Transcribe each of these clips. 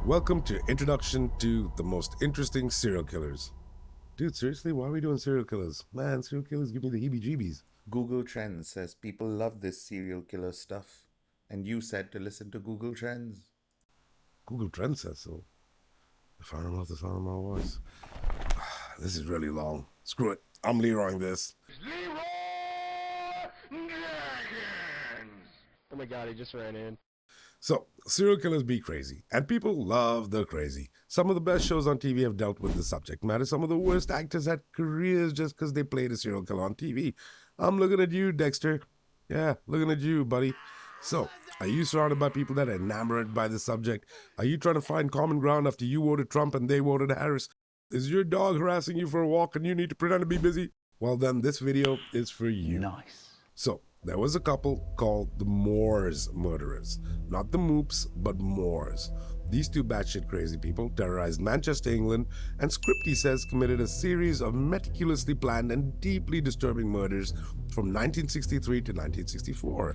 Welcome to Introduction to the Most Interesting Serial Killers. Dude, seriously, why are we doing serial killers? Man, serial killers give me the heebie-jeebies. Google Trends says people love this serial killer stuff. And you said to listen to Google Trends. Google Trends says so. If I don't know if the sound of my voice. This is really long. Screw it. I'm Leroying this. Oh my god, he just ran in. So, serial killers be crazy, and people love the crazy. Some of the best shows on TV have dealt with the subject matter. Some of the worst actors had careers just because they played a serial killer on TV. I'm looking at you, Dexter. Yeah, looking at you, buddy. So, are you surrounded by people that are enamored by the subject? Are you trying to find common ground after you voted Trump and they voted Harris? Is your dog harassing you for a walk and you need to pretend to be busy? Well, then this video is for you. Nice. So, there was a couple called the Moors murderers. Not the Moops, but Moors. These two batshit crazy people terrorized Manchester, England, and Scripty says committed a series of meticulously planned and deeply disturbing murders from 1963 to 1964.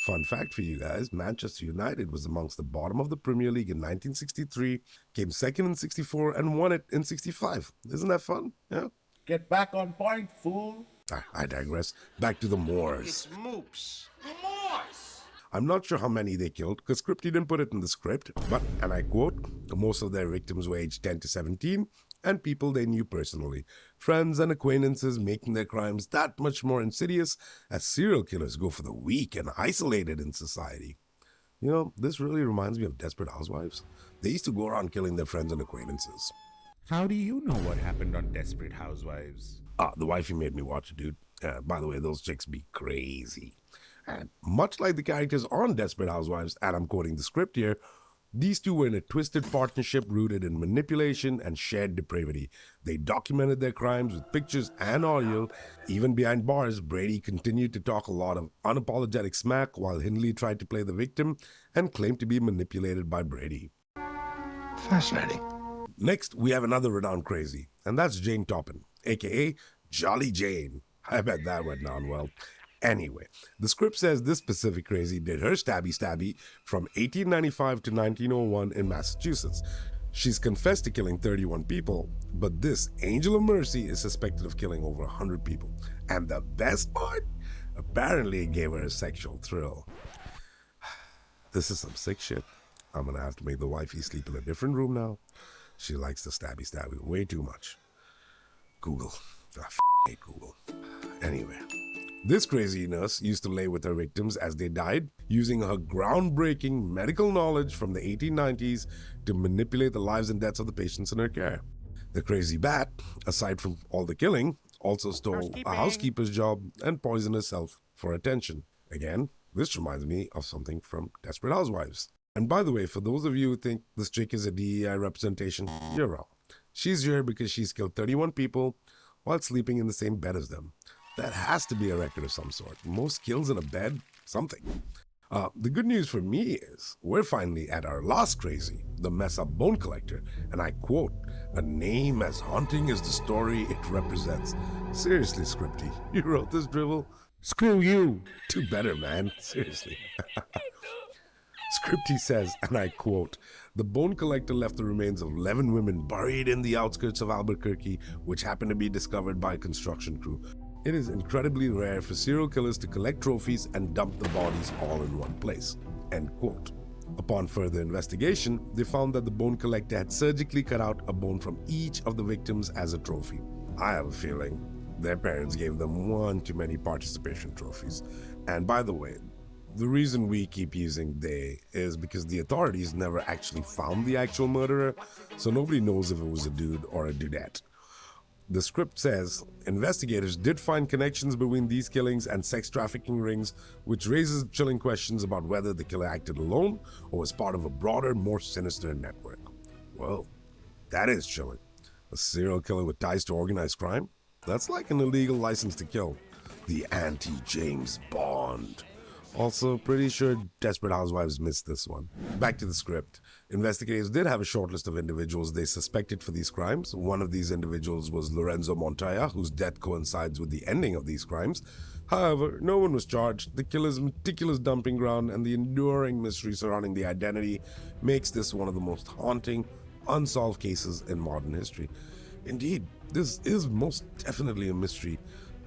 Fun fact for you guys, Manchester United was amongst the bottom of the Premier League in 1963, came second in 64, and won it in 65. Isn't that fun? Yeah? Get back on point, fool. I digress. Back to the Moors. It's moops. Moors! I'm not sure how many they killed because Scripty didn't put it in the script, but, and I quote, most of their victims were aged 10 to 17 and people they knew personally. Friends and acquaintances making their crimes that much more insidious as serial killers go for the weak and isolated in society. You know, this really reminds me of Desperate Housewives. They used to go around killing their friends and acquaintances. How do you know what happened on Desperate Housewives? The wifey made me watch it, dude. By the way, those chicks be crazy. And much like the characters on Desperate Housewives, and I'm quoting the script here, these two were in a twisted partnership rooted in manipulation and shared depravity. They documented their crimes with pictures and audio. Even behind bars, Brady continued to talk a lot of unapologetic smack while Hindley tried to play the victim and claimed to be manipulated by Brady. Fascinating. Next, we have another renowned crazy, and that's Jane Toppin, aka Jolly Jane. I bet that went down well. Anyway, the script says this specific crazy did her stabby from 1895 to 1901 in Massachusetts. She's confessed to killing 31 people, but this angel of mercy is suspected of killing over 100 people. And the best part? Apparently it gave her a sexual thrill. This is some sick shit. I'm gonna have to make the wifey sleep in a different room now. She likes the stabby way too much. Google. I hate Google. Anyway, this crazy nurse used to lay with her victims as they died, using her groundbreaking medical knowledge from the 1890s to manipulate the lives and deaths of the patients in her care. The crazy bat, aside from all the killing, also stole a housekeeper's job and poisoned herself for attention. Again, this reminds me of something from Desperate Housewives. And by the way, for those of you who think this chick is a DEI representation, you're wrong. She's here because she's killed 31 people while sleeping in the same bed as them. That has to be a record of some sort. Most kills in a bed, something. The good news for me is we're finally at our last crazy, the mess-up bone collector. And I quote, "A name as haunting as the story it represents." Seriously, Scripty, you wrote this drivel? Screw you. Do better, man. Seriously. Scripty says, and I quote, "The bone collector left the remains of 11 women buried in the outskirts of Albuquerque, which happened to be discovered by a construction crew. It is incredibly rare for serial killers to collect trophies and dump the bodies all in one place." End quote. Upon further investigation, they found that the bone collector had surgically cut out a bone from each of the victims as a trophy. I have a feeling their parents gave them one too many participation trophies. And by the way, the reason we keep using they is because the authorities never actually found the actual murderer, so nobody knows if it was a dude or a dudette. The script says investigators did find connections between these killings and sex trafficking rings, which raises chilling questions about whether the killer acted alone or was part of a broader, more sinister network. Well, that is chilling. A serial killer with ties to organized crime? That's like an illegal license to kill. The anti-James Bond. Also, pretty sure Desperate Housewives missed this one. Back to the script. Investigators did have a short list of individuals they suspected for these crimes. One of these individuals was Lorenzo Montoya, whose death coincides with the ending of these crimes. However, no one was charged. The killer's meticulous dumping ground and the enduring mystery surrounding the identity makes this one of the most haunting, unsolved cases in modern history. Indeed, this is most definitely a mystery,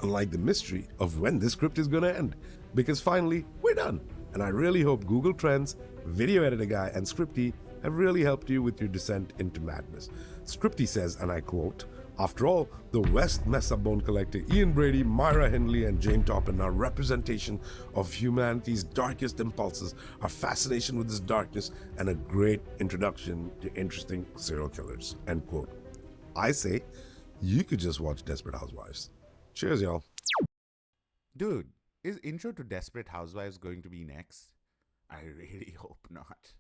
unlike the mystery of when this script is going to end. Because finally, we're done. And I really hope Google Trends, Video Editor Guy, and Scripty have really helped you with your descent into madness. Scripty says, and I quote, "After all, the West Mesa Bone Collector, Ian Brady, Myra Hindley, and Jane Toppin are representation of humanity's darkest impulses, our fascination with this darkness, and a great introduction to interesting serial killers." End quote. I say, you could just watch Desperate Housewives. Cheers, y'all. Dude, is Intro to Desperate Housewives going to be next? I really hope not.